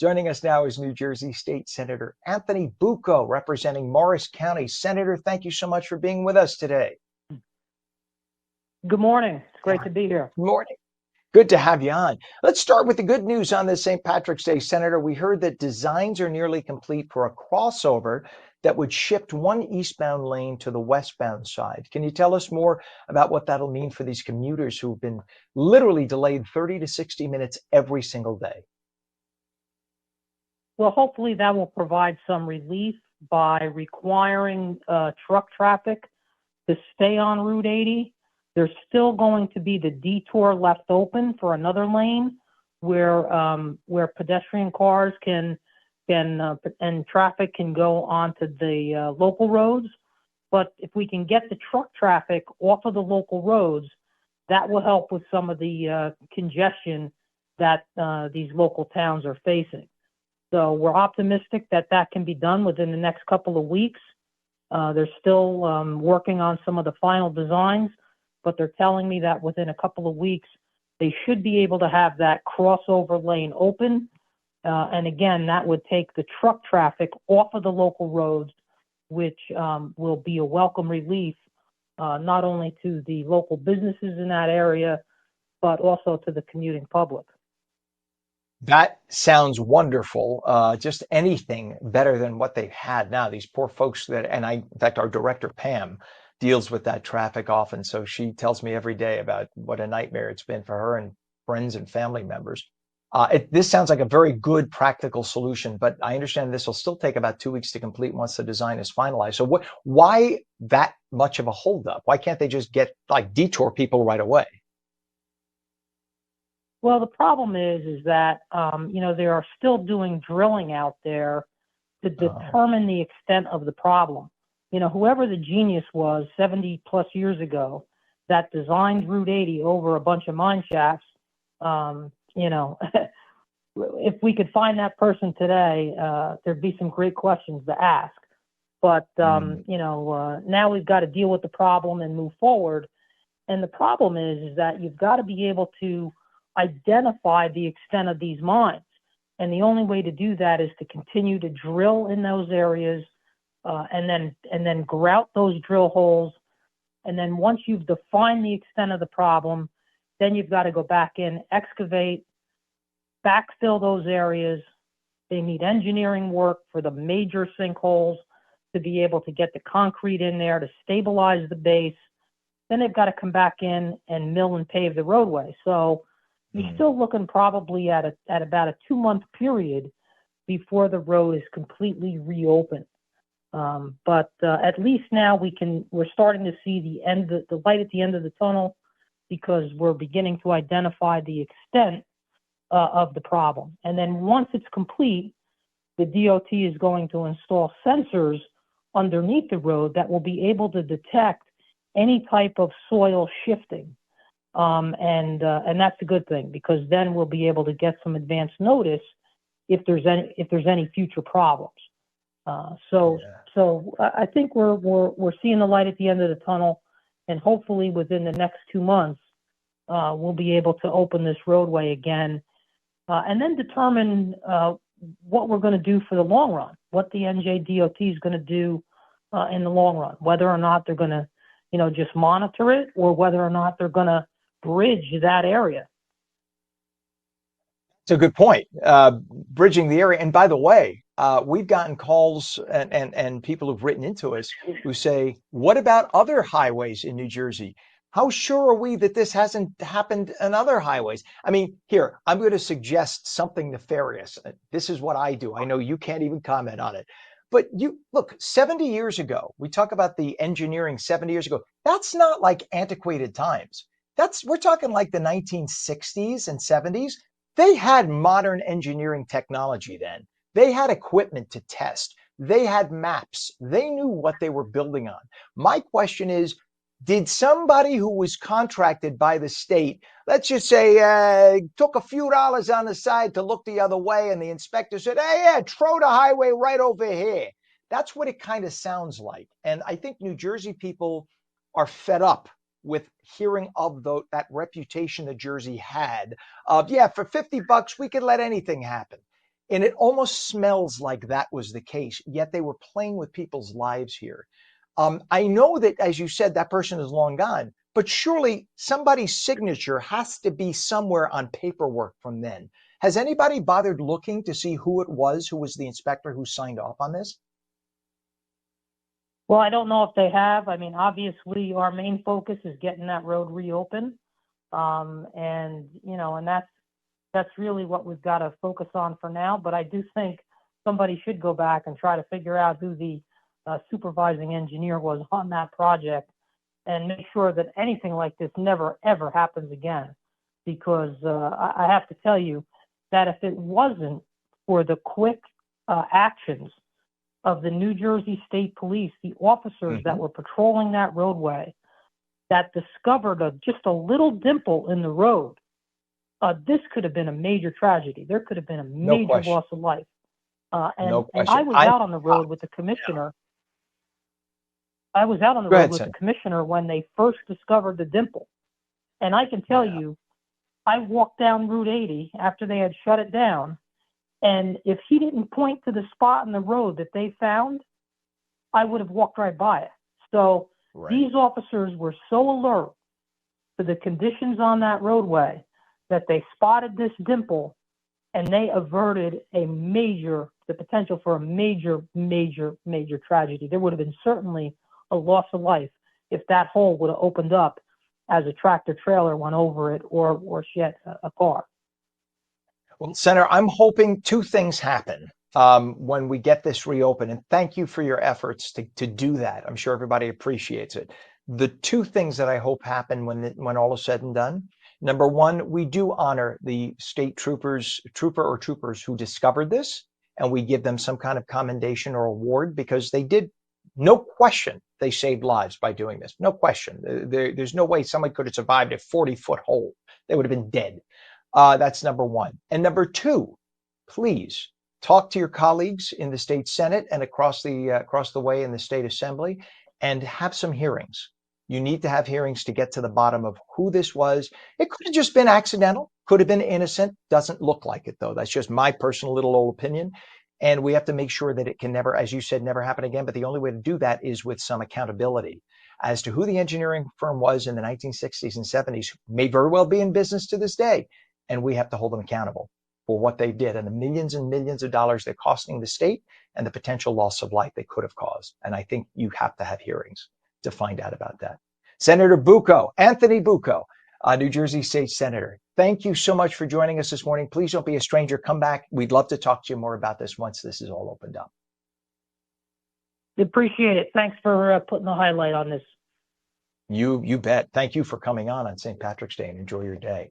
Joining us now is New Jersey State Senator Anthony Bucco, representing Morris County. Senator, thank you so much for being with us today. Good morning. It's great to be here. Good morning. Good to have you on. Let's start with the good news on this St. Patrick's Day, Senator. We heard that designs are nearly complete for a crossover that would shift one eastbound lane to the westbound side. Can you tell us more about what that'll mean for these commuters who've been literally delayed 30 to 60 minutes every single day? Well, hopefully that will provide some relief by requiring truck traffic to stay on Route 80. There's still going to be the detour left open for another lane where pedestrian cars and traffic can go onto the local roads. But if we can get the truck traffic off of the local roads, that will help with some of the congestion that these local towns are facing. So we're optimistic that that can be done within the next couple of weeks. They're still working on some of the final designs, but they're telling me that within a couple of weeks, they should be able to have that crossover lane open. And again, that would take the truck traffic off of the local roads, which will be a welcome relief, not only to the local businesses in that area, but also to the commuting public. That sounds wonderful. Just anything better than what they've had now. These poor folks in fact, our director, Pam, deals with that traffic often. So she tells me every day about what a nightmare it's been for her and friends and family members. This sounds like a very good practical solution, but I understand this will still take about 2 weeks to complete once the design is finalized. So why that much of a holdup? Why can't they just detour people right away? Well, the problem is that, they are still doing drilling out there to determine the extent of the problem. Whoever the genius was 70 plus years ago that designed Route 80 over a bunch of mine shafts, if we could find that person today, there'd be some great questions to ask. But, now we've got to deal with the problem and move forward. And the problem is that you've got to be able to identify the extent of these mines. And the only way to do that is to continue to drill in those areas and then grout those drill holes. And then once you've defined the extent of the problem, then you've got to go back in, excavate, backfill those areas. They need engineering work for the major sinkholes to be able to get the concrete in there to stabilize the base. Then they've got to come back in and mill and pave the roadway. So you're still looking probably at about a 2-month period before the road is completely reopened. But at least now we're starting to see the light at the end of the tunnel, because we're beginning to identify the extent of the problem. And then once it's complete, the DOT is going to install sensors underneath the road that will be able to detect any type of soil shifting. And that's a good thing, because then we'll be able to get some advance notice if there's any future problems. So I think we're seeing the light at the end of the tunnel, and hopefully within the next 2 months, we'll be able to open this roadway again, and then determine what we're going to do for the long run, what the ONNJ DOT is going to do in the long run, whether or not they're going to, just monitor it, or whether or not they're going to bridge that area. It's a good point. Bridging the area. And by the way, we've gotten calls and people who've written into us who say, what about other highways in New Jersey? How sure are we that this hasn't happened on other highways? I mean, here, I'm going to suggest something nefarious. This is what I do. I know you can't even comment on it. But look, 70 years ago, we talk about the engineering 70 years ago. That's not like antiquated times. We're talking like the 1960s and 70s. They had modern engineering technology then. They had equipment to test. They had maps. They knew what they were building on. My question is, did somebody who was contracted by the state, let's just say, took a few dollars on the side to look the other way, and the inspector said, hey, yeah, throw the highway right over here? That's what it kind of sounds like. And I think New Jersey people are fed up with hearing of that reputation that Jersey had of, yeah, for $50, we could let anything happen. And it almost smells like that was the case, yet they were playing with people's lives here. I know that, as you said, that person is long gone, but surely somebody's signature has to be somewhere on paperwork from then. Has anybody bothered looking to see who it was who was the inspector who signed off on this? Well, I don't know if they have. I mean, obviously, our main focus is getting that road reopened, and and that's really what we've got to focus on for now. But I do think somebody should go back and try to figure out who the supervising engineer was on that project and make sure that anything like this never, ever happens again. Because I have to tell you that if it wasn't for the quick actions of the New Jersey State Police, the officers that were patrolling that roadway, that discovered just a little dimple in the road, this could have been a major tragedy. There could have been a No major question. loss of life. No And question. I was out on the road with the commissioner. I was out on the Go road ahead, with the Senator. commissioner when they first discovered the dimple. And I can tell Yeah. you, I walked down Route 80 after they had shut it down. And if he didn't point to the spot in the road that they found, I would have walked right by it. So Right. these officers were so alert to the conditions on that roadway that they spotted this dimple and they averted the potential for a major, major, major tragedy. There would have been certainly a loss of life if that hole would have opened up as a tractor trailer went over it or she had a car. Well, Senator, I'm hoping two things happen when we get this reopened. And thank you for your efforts to do that. I'm sure everybody appreciates it. The two things that I hope happen when all is said and done. Number one, we do honor the state trooper or troopers who discovered this, and we give them some kind of commendation or award because they did, no question, they saved lives by doing this. No question. There's no way somebody could have survived a 40-foot hole. They would have been dead. That's number one. And number two, please talk to your colleagues in the state Senate and across the way in the state Assembly and have some hearings. You need to have hearings to get to the bottom of who this was. It could have just been accidental, could have been innocent. Doesn't look like it, though. That's just my personal little old opinion. And we have to make sure that it can never, as you said, never happen again. But the only way to do that is with some accountability as to who the engineering firm was in the 1960s and 70s. May very well be in business to this day. And we have to hold them accountable for what they did and the millions and millions of dollars they're costing the state and the potential loss of life they could have caused. And I think you have to have hearings to find out about that. Senator Bucco, Anthony Bucco, New Jersey State Senator, thank you so much for joining us this morning. Please don't be a stranger. Come back. We'd love to talk to you more about this once this is all opened up. Appreciate it. Thanks for putting the highlight on this. You bet. Thank you for coming on St. Patrick's Day and enjoy your day.